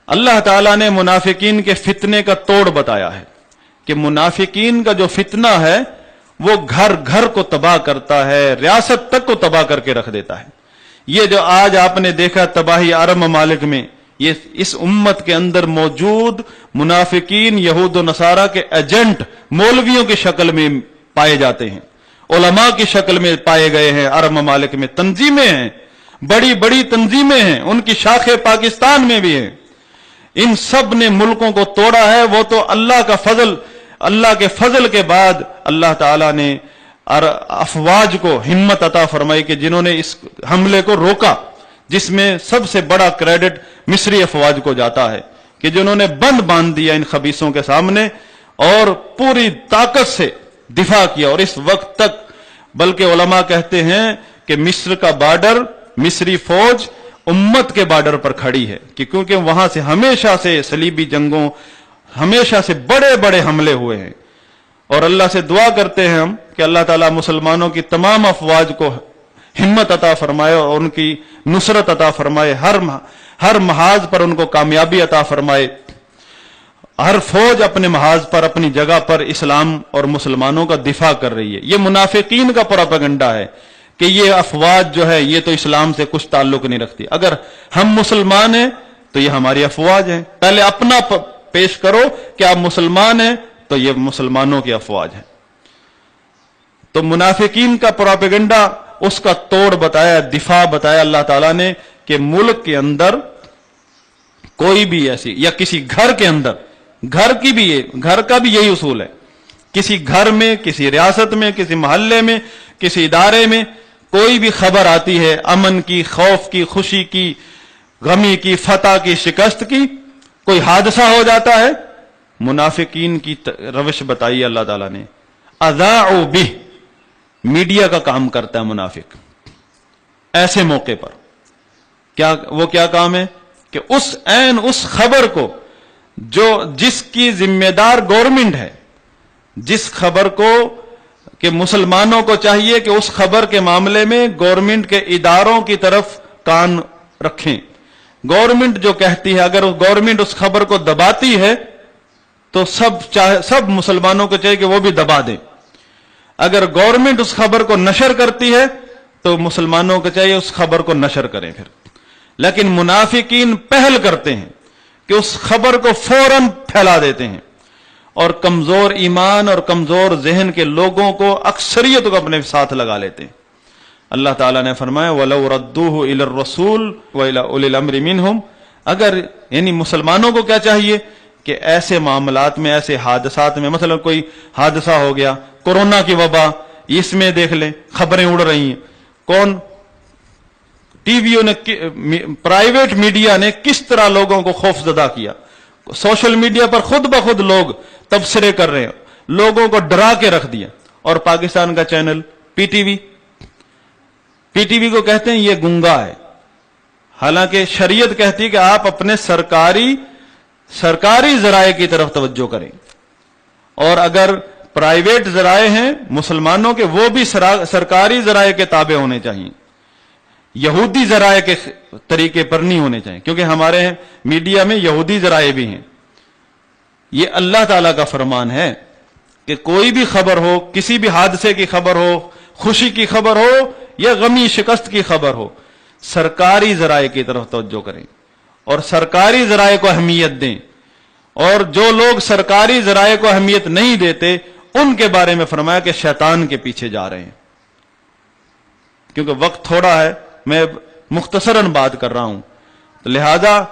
اللہ تعالیٰ نے منافقین کے فتنے کا توڑ بتایا ہے کہ منافقین کا جو فتنہ ہے وہ گھر گھر کو تباہ کرتا ہے، ریاست تک کو تباہ کر کے رکھ دیتا ہے۔ یہ جو آج آپ نے دیکھا تباہی عرب ممالک میں، یہ اس امت کے اندر موجود منافقین یہود و نصارہ کے ایجنٹ مولویوں کی شکل میں پائے جاتے ہیں، علماء کی شکل میں پائے گئے ہیں۔ عرب ممالک میں تنظیمیں ہیں، بڑی بڑی تنظیمیں ہیں، ان کی شاخیں پاکستان میں بھی ہیں۔ ان سب نے ملکوں کو توڑا ہے۔ وہ تو اللہ کا فضل، اللہ کے فضل کے بعد اللہ تعالیٰ نے افواج کو ہمت عطا فرمائی کہ جنہوں نے اس حملے کو روکا، جس میں سب سے بڑا کریڈٹ مصری افواج کو جاتا ہے کہ جنہوں نے بند باندھ دیا ان خبیثوں کے سامنے اور پوری طاقت سے دفاع کیا۔ اور اس وقت تک بلکہ علماء کہتے ہیں کہ مصر کا بارڈر، مصری فوج امت کے بارڈر پر کھڑی ہے، کہ کیونکہ وہاں سے ہمیشہ سے صلیبی جنگوں، ہمیشہ سے بڑے بڑے حملے ہوئے ہیں۔ اور اللہ سے دعا کرتے ہیں ہم کہ اللہ تعالیٰ مسلمانوں کی تمام افواج کو ہمت عطا فرمائے اور ان کی نصرت عطا فرمائے، ہر محاذ پر ان کو کامیابی عطا فرمائے۔ ہر فوج اپنے محاذ پر، اپنی جگہ پر اسلام اور مسلمانوں کا دفاع کر رہی ہے۔ یہ منافقین کا پروپیگنڈا ہے کہ یہ افواج جو ہے یہ تو اسلام سے کچھ تعلق نہیں رکھتی۔ اگر ہم مسلمان ہیں تو یہ ہماری افواج ہیں۔ پہلے اپنا پیش کرو کہ آپ مسلمان ہیں تو یہ مسلمانوں کی افواج ہے۔ تو منافقین کا پروپیگنڈا، اس کا توڑ بتایا، دفاع بتایا اللہ تعالیٰ نے کہ ملک کے اندر کوئی بھی ایسی، یا کسی گھر کے اندر، گھر کا بھی یہی اصول ہے، کسی گھر میں، کسی ریاست میں، کسی محلے میں، کسی ادارے میں کوئی بھی خبر آتی ہے امن کی، خوف کی، خوشی کی، غمی کی، فتح کی، شکست کی، کوئی حادثہ ہو جاتا ہے، منافقین کی روش بتائی اللہ تعالیٰ نے۔ اذاعوا بہ، میڈیا کا کام کرتا ہے منافق ایسے موقع پر۔ وہ کیا کام ہے کہ اس خبر کو جس کی ذمہ دار گورنمنٹ ہے، جس خبر کو کہ مسلمانوں کو چاہیے کہ اس خبر کے معاملے میں گورنمنٹ کے اداروں کی طرف کان رکھیں۔ گورنمنٹ جو کہتی ہے، اگر گورنمنٹ اس خبر کو دباتی ہے تو سب مسلمانوں کو چاہیے کہ وہ بھی دبا دیں۔ اگر گورنمنٹ اس خبر کو نشر کرتی ہے تو مسلمانوں کو چاہیے اس خبر کو نشر کریں پھر۔ لیکن منافقین پہل کرتے ہیں کہ اس خبر کو فوراً پھیلا دیتے ہیں اور کمزور ایمان اور کمزور ذہن کے لوگوں کو، اکثریت کو اپنے ساتھ لگا لیتے ہیں۔ اللہ تعالیٰ نے فرمایا وَلَوْ رَدُّوهُ إِلَى الرَّسُولِ وَإِلَى أُولِي الْأَمْرِ مِنْهُمْ، اگر یعنی مسلمانوں کو کیا چاہیے کہ ایسے معاملات میں، ایسے حادثات میں، مثلا کوئی حادثہ ہو گیا، کورونا کی وبا، اس میں دیکھ لیں خبریں اڑ رہی ہیں، کون ٹی ویوں نے، پرائیویٹ میڈیا نے کس طرح لوگوں کو خوف زدہ کیا۔ سوشل میڈیا پر خود بخود لوگ تبصرے کر رہے ہیں، لوگوں کو ڈرا کے رکھ دیا۔ اور پاکستان کا چینل پی ٹی وی کو کہتے ہیں یہ گنگا ہے، حالانکہ شریعت کہتی ہے کہ آپ اپنے سرکاری ذرائع کی طرف توجہ کریں، اور اگر پرائیویٹ ذرائع ہیں مسلمانوں کے وہ بھی سرکاری ذرائع کے تابع ہونے چاہیے، یہودی ذرائع کے طریقے پر نہیں ہونے چاہیے، کیونکہ ہمارے میڈیا میں یہودی ذرائع بھی ہیں۔ یہ اللہ تعالیٰ کا فرمان ہے کہ کوئی بھی خبر ہو، کسی بھی حادثے کی خبر ہو، خوشی کی خبر ہو یا غمی شکست کی خبر ہو، سرکاری ذرائع کی طرف توجہ کریں اور سرکاری ذرائع کو اہمیت دیں۔ اور جو لوگ سرکاری ذرائع کو اہمیت نہیں دیتے ان کے بارے میں فرمایا کہ شیطان کے پیچھے جا رہے ہیں۔ کیونکہ وقت تھوڑا ہے، میں مختصراً بات کر رہا ہوں، تو لہذا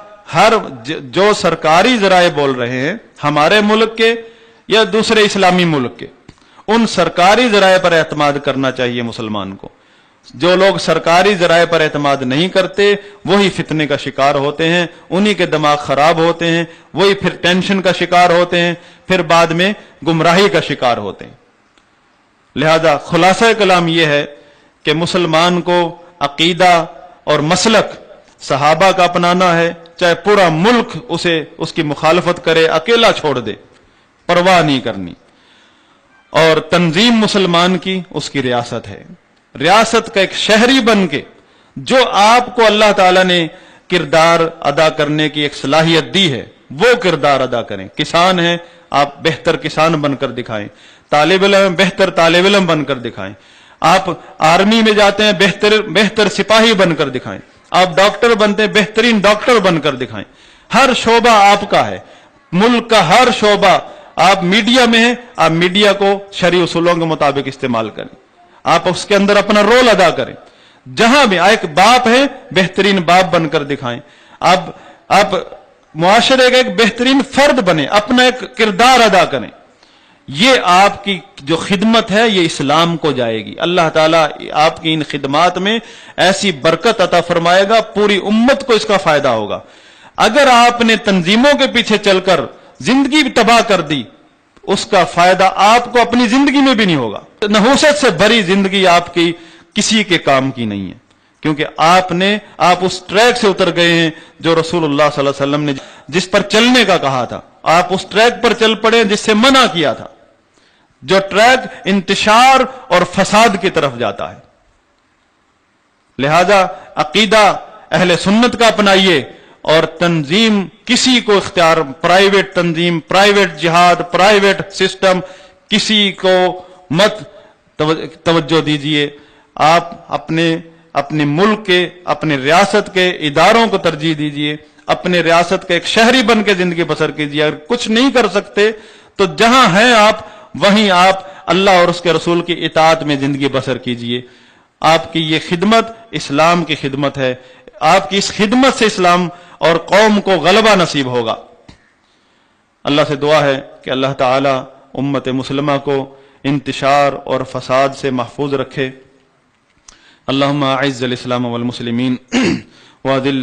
جو سرکاری ذرائع بول رہے ہیں ہمارے ملک کے یا دوسرے اسلامی ملک کے، ان سرکاری ذرائع پر اعتماد کرنا چاہیے مسلمان کو۔ جو لوگ سرکاری ذرائع پر اعتماد نہیں کرتے وہی فتنے کا شکار ہوتے ہیں، انہی کے دماغ خراب ہوتے ہیں، وہی پھر ٹینشن کا شکار ہوتے ہیں، پھر بعد میں گمراہی کا شکار ہوتے ہیں۔ لہذا خلاصہ کلام یہ ہے کہ مسلمان کو عقیدہ اور مسلک صحابہ کا اپنانا ہے، چاہے پورا ملک اس کی مخالفت کرے، اکیلا چھوڑ دے، پرواہ نہیں کرنی۔ اور تنظیم مسلمان کی اس کی ریاست ہے، ریاست کا ایک شہری بن کے جو آپ کو اللہ تعالیٰ نے کردار ادا کرنے کی ایک صلاحیت دی ہے، وہ کردار ادا کریں۔ کسان ہیں، آپ بہتر کسان بن کر دکھائیں، طالب علم بہتر طالب علم بن کر دکھائیں، آپ آرمی میں جاتے ہیں بہتر سپاہی بن کر دکھائیں، آپ ڈاکٹر بنتے ہیں بہترین ڈاکٹر بن کر دکھائیں۔ ہر شعبہ آپ کا ہے، ملک کا ہر شعبہ۔ آپ میڈیا میں ہیں، آپ میڈیا کو شرعی اصولوں کے مطابق استعمال کریں، آپ اس کے اندر اپنا رول ادا کریں۔ جہاں بھی ایک باپ ہے، بہترین باپ بن کر دکھائیں۔ آپ معاشرے کا ایک بہترین فرد بنے، اپنا ایک کردار ادا کریں۔ یہ آپ کی جو خدمت ہے یہ اسلام کو جائے گی۔ اللہ تعالیٰ آپ کی ان خدمات میں ایسی برکت عطا فرمائے گا، پوری امت کو اس کا فائدہ ہوگا۔ اگر آپ نے تنظیموں کے پیچھے چل کر زندگی بھی تباہ کر دی، اس کا فائدہ آپ کو اپنی زندگی میں بھی نہیں ہوگا۔ نحوست سے بھری زندگی آپ کی کسی کے کام کی نہیں ہے، کیونکہ آپ اس ٹریک سے اتر گئے ہیں جو رسول اللہ صلی اللہ علیہ وسلم نے جس پر چلنے کا کہا تھا، آپ اس ٹریک پر چل پڑے جس سے منع کیا تھا، جو ٹریک انتشار اور فساد کی طرف جاتا ہے۔ لہذا عقیدہ اہل سنت کا اپنائیے، اور تنظیم کسی کو اختیار، پرائیویٹ تنظیم، پرائیویٹ جہاد، پرائیویٹ سسٹم، کسی کو مت توجہ دیجئے۔ آپ اپنے ملک کے، اپنے ریاست کے اداروں کو ترجیح دیجئے، اپنے ریاست کے ایک شہری بن کے زندگی بسر کیجئے۔ اگر کچھ نہیں کر سکتے تو جہاں ہیں آپ وہیں آپ اللہ اور اس کے رسول کی اطاعت میں زندگی بسر کیجئے۔ آپ کی یہ خدمت اسلام کی خدمت ہے، آپ کی اس خدمت سے اسلام اور قوم کو غلبہ نصیب ہوگا۔ اللہ سے دعا ہے کہ اللہ تعالی امت مسلمہ کو انتشار اور فساد سے محفوظ رکھے۔ اللہم اعز الاسلام والمسلمین واذل